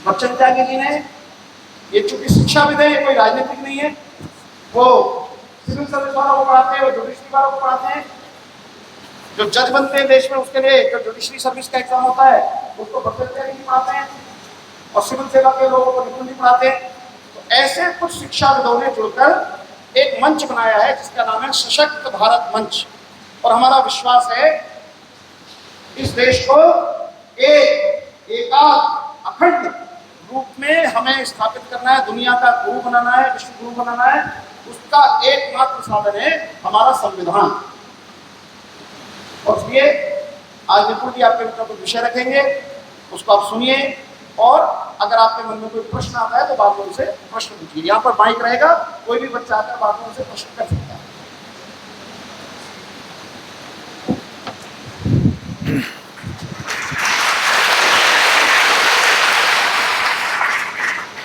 बच्चन त्यागी जी ने, ये चूंकि शिक्षा विद है, कोई राजनीतिक नहीं है, वो सिविल सर्विस वालों को पढ़ाते हैं, वो जुडिशरी वालों को पढ़ाते हैं। जो जज बनते हैं देश में उसके लिए जो जुडिशरी सर्विस का एग्जाम होता है उसको बच्चन त्यागी जी पढ़ाते हैं, और सिविल सेवा के लोगों को निपुण जी पढ़ाते हैं। तो ऐसे कुछ शिक्षाविदों ने जुड़कर एक मंच बनाया है जिसका नाम है सशक्त भारत मंच। और हमारा विश्वास है इस देश को एक एकात्म अखंड रूप में हमें स्थापित करना है, दुनिया का गुरु बनाना है, विश्व गुरु बनाना है। उसका एकमात्र साधन है हमारा संविधान। और इसलिए आज निपुण जी आपके मित्रों को विषय रखेंगे, उसको आप सुनिए, और अगर आपके मन में कोई प्रश्न आता है तो बाद में उनसे प्रश्न पूछिए। यहाँ पर माइक रहेगा, कोई भी बच्चा आकर बाद में उनसे प्रश्न कर सकता है।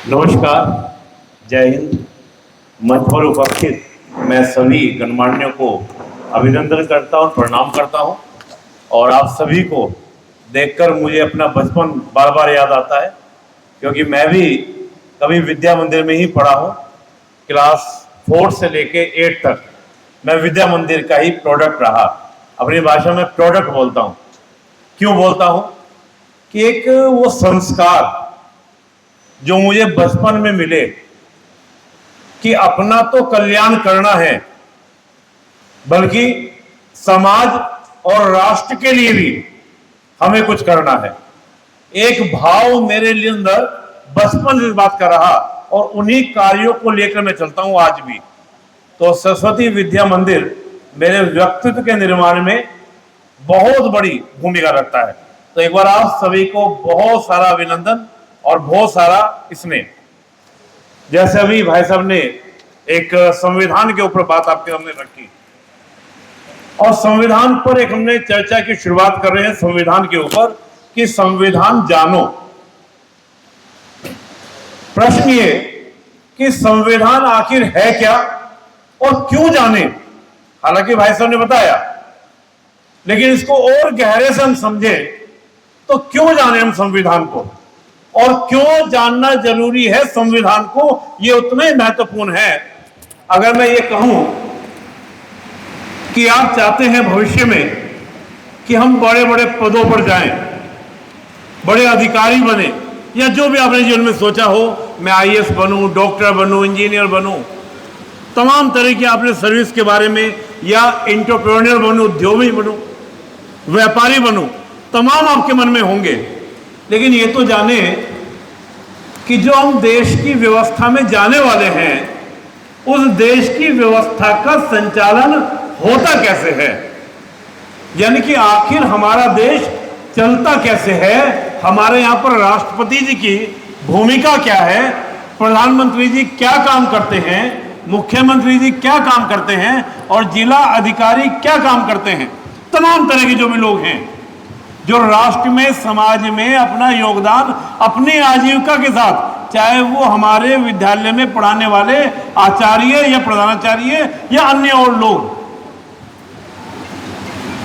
नमस्कार, जय हिंद। मंच पर उपस्थित मैं सभी गणमान्यों को अभिनंदन करता हूं, प्रणाम करता हूं। और आप सभी को देखकर मुझे अपना बचपन बार बार याद आता है, क्योंकि मैं भी कभी विद्या मंदिर में ही पढ़ा हूं। क्लास 4 से लेके 8 तक मैं विद्या मंदिर का ही प्रोडक्ट रहा। अपनी भाषा में प्रोडक्ट बोलता हूं। क्यों बोलता हूं? कि एक वो संस्कार जो मुझे बचपन में मिले कि अपना तो कल्याण करना है, बल्कि समाज और राष्ट्र के लिए भी हमें कुछ करना है, एक भाव मेरे लिए अंदर बचपन से बात कर रहा, और उन्हीं कार्यों को लेकर मैं चलता हूं आज भी। तो सरस्वती विद्या मंदिर मेरे व्यक्तित्व के निर्माण में बहुत बड़ी भूमिका रखता है। तो एक बार आप सभी को बहुत सारा अभिनंदन और बहुत सारा स्नेह। जैसे अभी भाई साहब ने एक संविधान के ऊपर बात आपके सामने रखी, और संविधान पर एक हमने चर्चा की शुरुआत कर रहे हैं संविधान के ऊपर कि संविधान जानो। प्रश्न ये कि संविधान आखिर है क्या और क्यों जाने। हालांकि भाई साहब ने बताया, लेकिन इसको और गहरे से हम समझे तो क्यों जाने हम संविधान को, और क्यों जानना जरूरी है संविधान को, यह उतना ही महत्वपूर्ण है। अगर मैं ये कहूं कि आप चाहते हैं भविष्य में कि हम बड़े बड़े पदों पर जाएं, बड़े अधिकारी बने, या जो भी आपने जीवन में सोचा हो, मैं आईएएस बनूं, डॉक्टर बनूं, इंजीनियर बनूं, तमाम तरह की आपने सर्विस के बारे में, या एंटरप्रेन्योर बनूं, उद्योगी बनूं, व्यापारी बनूं, तमाम आपके मन में होंगे। लेकिन ये तो जाने कि जो हम देश की व्यवस्था में जाने वाले हैं, उस देश की व्यवस्था का संचालन होता कैसे है, यानी कि आखिर हमारा देश चलता कैसे है, हमारे यहाँ पर राष्ट्रपति जी की भूमिका क्या है, प्रधानमंत्री जी क्या काम करते हैं, मुख्यमंत्री जी क्या काम करते हैं, और जिला अधिकारी क्या काम करते हैं। तमाम तरह के जो भी लोग हैं जो राष्ट्र में, समाज में अपना योगदान अपनी आजीविका के साथ, चाहे वो हमारे विद्यालय में पढ़ाने वाले आचार्य या प्रधानाचार्य या अन्य और लोग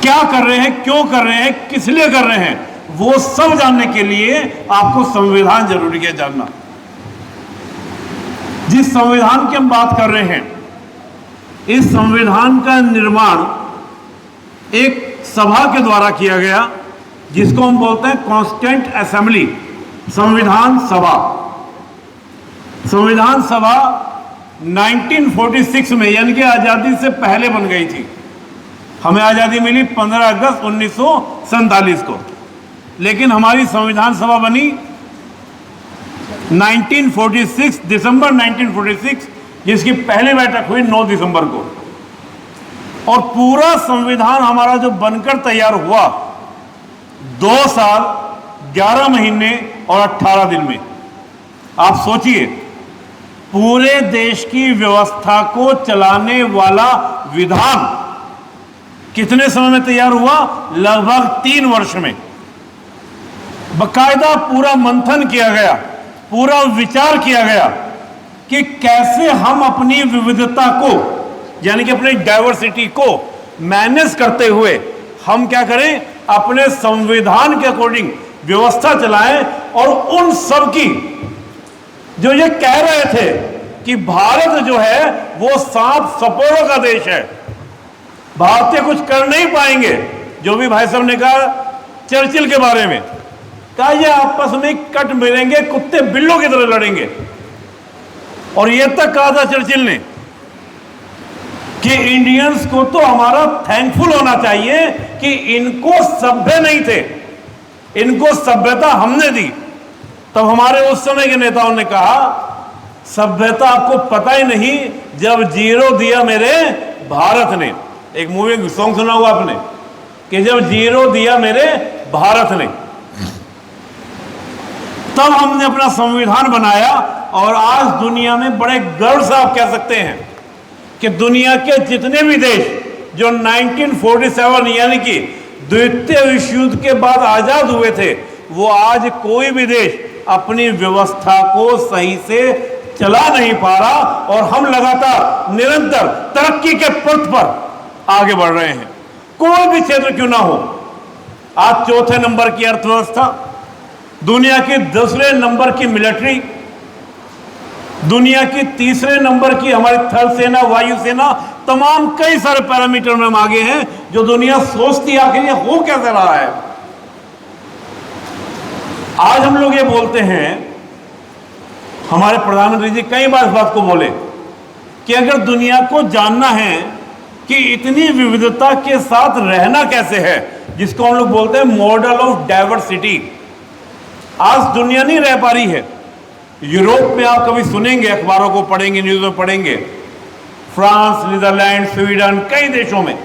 क्या कर रहे हैं, क्यों कर रहे हैं, किस लिए कर रहे हैं, वो सब जानने के लिए आपको संविधान जरूरी है जानना। जिस संविधान की हम बात कर रहे हैं, इस संविधान का निर्माण एक सभा के द्वारा किया गया, जिसको हम बोलते हैं कॉन्स्टिट्यूएंट असेंबली, संविधान सभा। संविधान सभा 1946 में, यानी कि आजादी से पहले बन गई थी। हमें आजादी मिली 15 अगस्त 1947 को, लेकिन हमारी संविधान सभा बनी 1946, दिसंबर 1946, जिसकी पहली बैठक हुई 9 दिसंबर को। और पूरा संविधान हमारा जो बनकर तैयार हुआ 2 साल 11 महीने और 18 दिन में। आप सोचिए, पूरे देश की व्यवस्था को चलाने वाला विधान कितने समय में तैयार हुआ? लगभग 3 वर्ष में। बकायदा पूरा मंथन किया गया, पूरा विचार किया गया कि कैसे हम अपनी विविधता को, यानी कि अपनी डाइवर्सिटी को मैनेज करते हुए हम क्या करें, अपने संविधान के अकॉर्डिंग व्यवस्था चलाएं और उन सब की जो ये कह रहे थे कि भारत जो है वो 7 सपोरों का देश है, भारतीय कुछ कर नहीं पाएंगे, जो भी भाई साहब ने कहा चर्चिल के बारे में, कहा ये आपस में कट मिलेंगे, कुत्ते बिल्लों की तरह लड़ेंगे। और ये तक कहा था चर्चिल ने कि इंडियंस को तो हमारा थैंकफुल होना चाहिए कि इनको सभ्य नहीं थे, इनको सभ्यता हमने दी। तब हमारे उस समय के नेताओं ने कहा सभ्यता आपको पता ही नहीं जब जीरो दिया मेरे भारत ने। एक मूवी सॉन्ग सुना हुआ आपने कि जब जीरो दिया मेरे भारत ने, तब हमने अपना संविधान बनाया। और आज दुनिया में बड़े गर्व से आप कह सकते हैं कि दुनिया के जितने भी देश जो 1947 यानी कि द्वितीय विश्व युद्ध के बाद आजाद हुए थे, वो आज कोई भी देश अपनी व्यवस्था को सही से चला नहीं पा रहा, और हम लगातार निरंतर तरक्की के पथ पर आगे बढ़ रहे हैं, कोई भी क्षेत्र क्यों ना हो। आज चौथे नंबर की अर्थव्यवस्था, दुनिया की दूसरे नंबर की मिलिट्री, दुनिया की तीसरे नंबर की हमारी थल सेना, वायुसेना, तमाम कई सारे पैरामीटर में हम आगे हैं जो दुनिया सोचती आखिर ये हो कैसे रहा है। आज हम लोग ये बोलते हैं, हमारे प्रधानमंत्री जी कई बार इस बात को बोले कि अगर दुनिया को जानना है कि इतनी विविधता के साथ रहना कैसे है, जिसको हम लोग बोलते हैं मॉडल ऑफ डाइवर्सिटी, आज दुनिया नहीं रह पा रही है। यूरोप में आप कभी सुनेंगे, अखबारों को पढ़ेंगे, न्यूज़ में पढ़ेंगे, फ्रांस, नीदरलैंड, स्वीडन, कई देशों में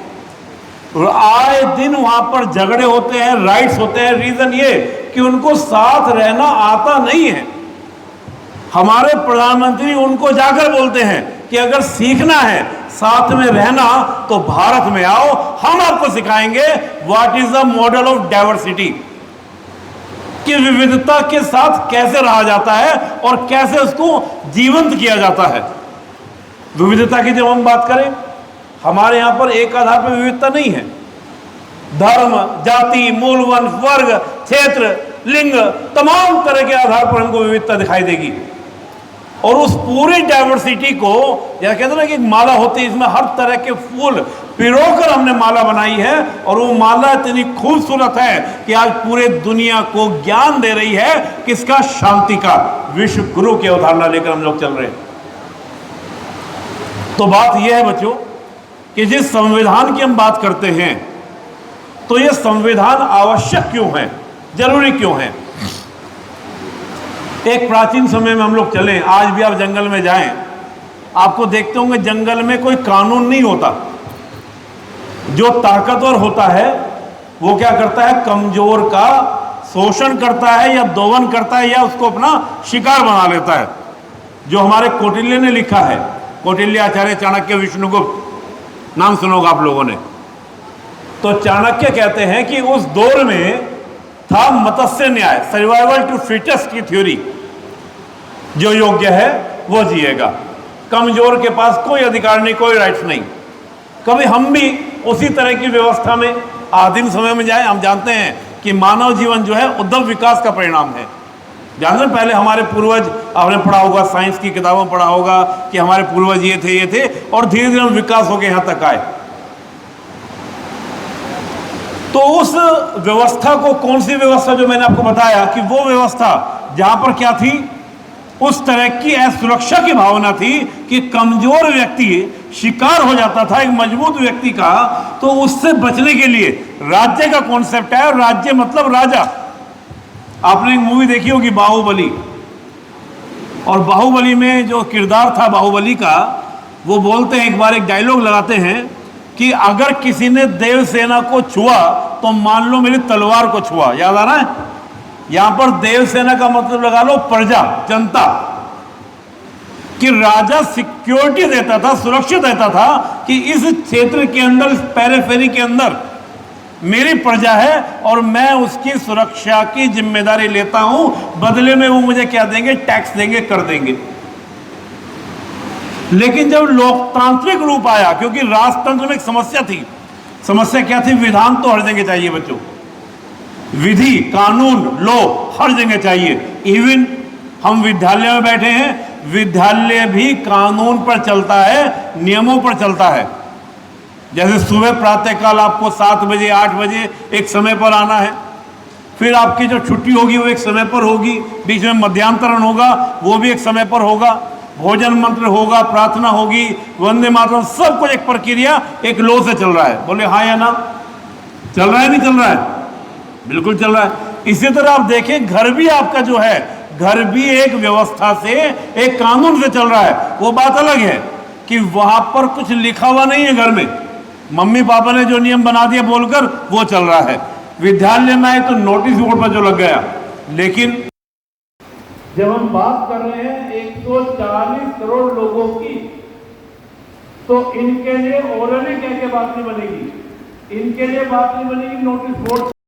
आए दिन वहां पर झगड़े होते हैं, राइट्स होते हैं। रीजन ये कि उनको साथ रहना आता नहीं है। हमारे प्रधानमंत्री उनको जाकर बोलते हैं कि अगर सीखना है साथ में रहना तो भारत में आओ, हम आपको सिखाएंगे what is the model of diversity, कि विविधता के साथ कैसे रहा जाता है और कैसे उसको जीवंत किया जाता है। विविधता की जब हम बात करें, हमारे यहां पर एक आधार पर विविधता नहीं है। धर्म, जाति, मूल, वंश, वर्ग, क्षेत्र, लिंग, तमाम तरह के आधार पर हमको विविधता दिखाई देगी। और उस पूरी डाइवर्सिटी को, या कहते हैं ना कि एक माला होती है, इसमें हर तरह के फूल पिरोकर हमने माला बनाई है, और वो माला इतनी खूबसूरत है कि आज पूरे दुनिया को ज्ञान दे रही है किसका, शांति का। विश्व गुरु की अवधारणा लेकर हम लोग चल रहे हैं। तो बात यह है बच्चों कि जिस संविधान की हम बात करते हैं, तो यह संविधान आवश्यक क्यों है, जरूरी क्यों है। एक प्राचीन समय में हम लोग चलें, आज भी आप जंगल में जाएं, आपको देखते होंगे जंगल में कोई कानून नहीं होता। जो ताकतवर होता है वो क्या करता है, कमजोर का शोषण करता है या दोहन करता है या उसको अपना शिकार बना लेता है। जो हमारे कौटिल्य ने लिखा है, कौटिल्य आचार्य चाणक्य विष्णुगुप्त, नाम सुनोगा आप लोगों ने। तो चाणक्य कहते हैं कि उस दौर में था मत्स्य न्याय, सर्वाइवल टू फिटेस्ट की थ्योरी, जो योग्य है वो जिएगा, कमजोर के पास कोई अधिकार नहीं, कोई राइट्स नहीं। कभी हम भी उसी तरह की व्यवस्था में आदिम समय में जाए। हम जानते हैं कि मानव जीवन जो है उद्धव विकास का परिणाम है। जानते हैं, पहले हमारे पूर्वज, आपने पढ़ा होगा, साइंस की किताबों में पढ़ा होगा कि हमारे पूर्वज ये थे, और धीरे धीरे हम विकास होकर यहां तक आए। तो उस व्यवस्था को, कौन सी व्यवस्था, जो मैंने आपको बताया कि वो व्यवस्था जहां पर क्या थी, उस तरह की सुरक्षा की भावना थी कि कमजोर व्यक्ति शिकार हो जाता था एक मजबूत व्यक्ति का, तो उससे बचने के लिए राज्य का कॉन्सेप्ट है। और राज्य मतलब राजा। आपने एक मूवी देखी होगी बाहुबली, और बाहुबली में जो किरदार था बाहुबली का, वो बोलते हैं, एक बार एक डायलॉग लगाते हैं कि अगर किसी ने देवसेना को छुआ तो मान लो मेरी तलवार को छुआ। याद आ रहा है? यहां पर देवसेना का मतलब लगा लो प्रजा, जनता, कि राजा सिक्योरिटी देता था, सुरक्षा देता था कि इस क्षेत्र के अंदर, इस पेरिफेरी के अंदर मेरी प्रजा है और मैं उसकी सुरक्षा की जिम्मेदारी लेता हूं, बदले में वो मुझे क्या देंगे, टैक्स देंगे, कर देंगे। लेकिन जब लोकतांत्रिक रूप आया, क्योंकि राजतंत्र में एक समस्या थी, समस्या क्या थी, विधान तो हर जगह चाहिए बच्चों। विधि, कानून, लॉ हर जगह चाहिए। इवन हम विद्यालय में बैठे हैं, विद्यालय भी कानून पर चलता है, नियमों पर चलता है। जैसे सुबह प्रातःकाल आपको 7 बजे 8 बजे एक समय पर आना है, फिर आपकी जो छुट्टी होगी वो एक समय पर होगी, बीच में मध्यांतरण होगा वो भी एक समय पर होगा, भोजन मंत्र होगा, प्रार्थना होगी, वंदे मातरम, सब कुछ एक प्रक्रिया एक लॉ से चल रहा है। बोले हाँ या ना? चल रहा है नहीं चल रहा है? बिल्कुल चल रहा है। इसी तरह आप देखें, घर भी आपका जो है, घर भी एक व्यवस्था से, एक कानून से चल रहा है। वो बात अलग है कि वहां पर कुछ लिखा हुआ नहीं है, घर में मम्मी पापा ने जो नियम बना दिया बोलकर वो चल रहा है। विद्यालय में आए तो नोटिस बोर्ड पर जो लग गया। लेकिन जब हम बात कर रहे हैं 140 करोड़ लोगों की, तो इनके लिए ओरली क्या क्या बात नहीं बनेगी, इनके लिए बात नहीं बनेगी नोटिस बोर्ड